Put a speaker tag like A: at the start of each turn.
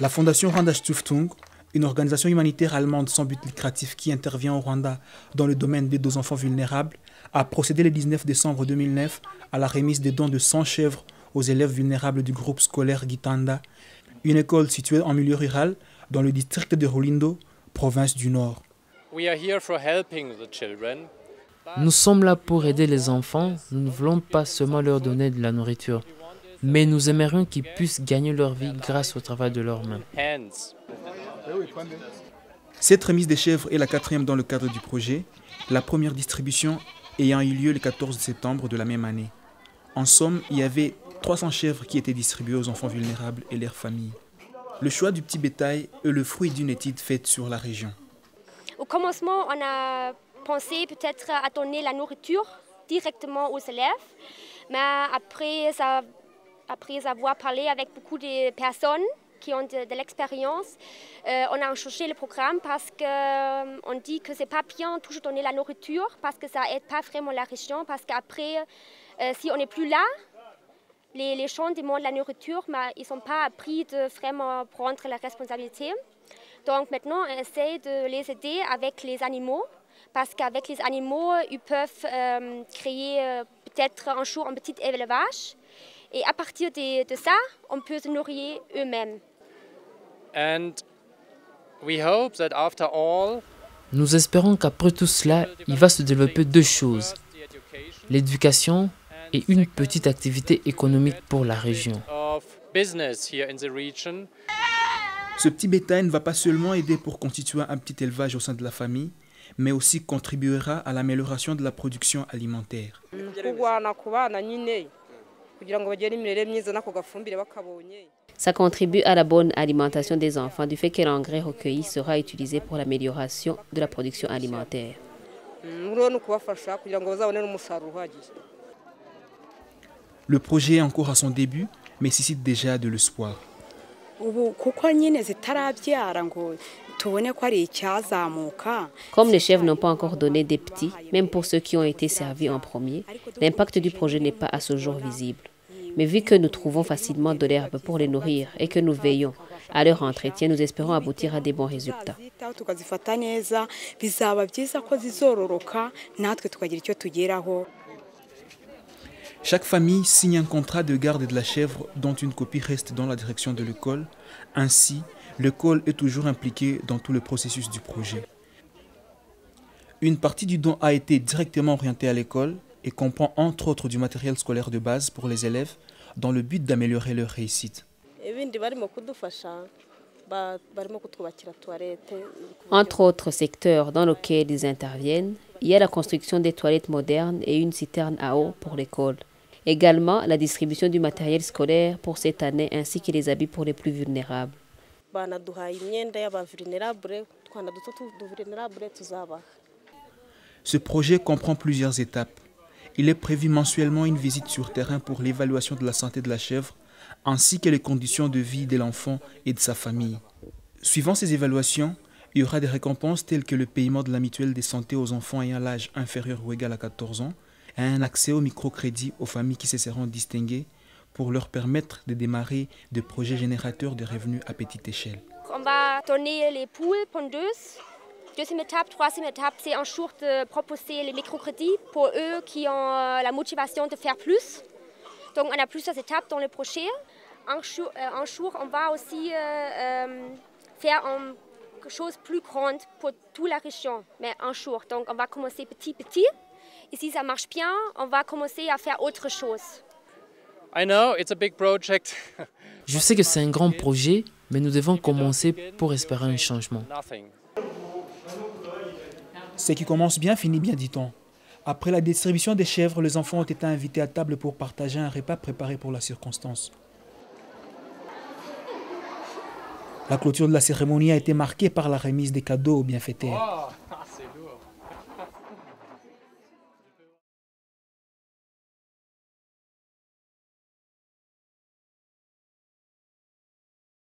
A: La fondation Rwanda Stiftung, une organisation humanitaire allemande sans but lucratif qui intervient au Rwanda dans le domaine d'aide aux enfants vulnérables, a procédé le 19 décembre 2009 à la remise des dons de 100 chèvres aux élèves vulnérables du groupe scolaire Gitanda, une école située en milieu rural dans le district de Rulindo, province du Nord.
B: Nous sommes là pour aider les enfants. Nous ne voulons pas seulement leur donner de la nourriture, mais nous aimerions qu'ils puissent gagner leur vie grâce au travail de leurs mains.
A: Cette remise des chèvres est la 4e dans le cadre du projet, la première distribution ayant eu lieu le 14 septembre de la même année. En somme, il y avait 300 chèvres qui étaient distribuées aux enfants vulnérables et leurs familles. Le choix du petit bétail est le fruit d'une étude faite sur la région.
C: Au commencement, on a pensé peut-être à donner la nourriture directement aux élèves, mais après avoir parlé avec beaucoup de personnes qui ont de l'expérience, on a changé le programme parce qu'on dit que ce n'est pas bien toujours donner la nourriture parce que ça n'aide pas vraiment la région, parce qu'après, si on n'est plus là, les gens demandent la nourriture, mais ils ne sont pas appris de vraiment prendre la responsabilité. Donc maintenant, on essaie de les aider avec les animaux, parce qu'avec les animaux, ils peuvent créer peut-être un jour un petit élevage. Et à partir de ça, on peut se nourrir eux-mêmes.
B: Nous espérons qu'après tout cela, il va se développer deux choses, l'éducation et une petite activité économique pour la région.
A: Ce petit bétail ne va pas seulement aider pour constituer un petit élevage au sein de la famille, mais aussi contribuera à l'amélioration de la production alimentaire.
D: Ça contribue à la bonne alimentation des enfants du fait que l'engrais recueilli sera utilisé pour l'amélioration de la production alimentaire.
A: Le projet est encore à son début, mais suscite déjà de l'espoir.
D: Comme les chèvres n'ont pas encore donné des petits, même pour ceux qui ont été servis en premier, l'impact du projet n'est pas à ce jour visible. Mais vu que nous trouvons facilement de l'herbe pour les nourrir et que nous veillons à leur entretien, nous espérons aboutir à des bons résultats.
A: Chaque famille signe un contrat de garde de la chèvre dont une copie reste dans la direction de l'école. Ainsi, l'école est toujours impliquée dans tout le processus du projet. Une partie du don a été directement orientée à l'école et comprend entre autres du matériel scolaire de base pour les élèves dans le but d'améliorer leur réussite.
D: Entre autres secteurs dans lesquels ils interviennent, il y a la construction des toilettes modernes et une citerne à eau pour l'école. Également, la distribution du matériel scolaire pour cette année ainsi que les habits pour les plus vulnérables.
A: Ce projet comprend plusieurs étapes. Il est prévu mensuellement une visite sur terrain pour l'évaluation de la santé de la chèvre, ainsi que les conditions de vie de l'enfant et de sa famille. Suivant ces évaluations, il y aura des récompenses telles que le paiement de la mutuelle de santé aux enfants ayant l'âge inférieur ou égal à 14 ans et un accès au microcrédit aux familles qui se seront distinguées pour leur permettre de démarrer des projets générateurs de revenus à petite échelle.
C: On va donner les poules pondeuses. Deuxième étape, troisième étape, c'est un jour de proposer les microcrédits pour eux qui ont la motivation de faire plus. Donc on a plusieurs étapes dans le projet. Un jour, on va aussi faire une chose plus grande pour toute la région, mais un jour. Donc on va commencer petit. Et si ça marche bien, on va commencer à faire autre chose.
B: Je sais que c'est un grand projet, mais nous devons commencer pour espérer un changement.
A: Ce qui commence bien finit bien, dit-on. Après la distribution des chèvres, les enfants ont été invités à table pour partager un repas préparé pour la circonstance. La clôture de la cérémonie a été marquée par la remise des cadeaux aux bienfaiteurs.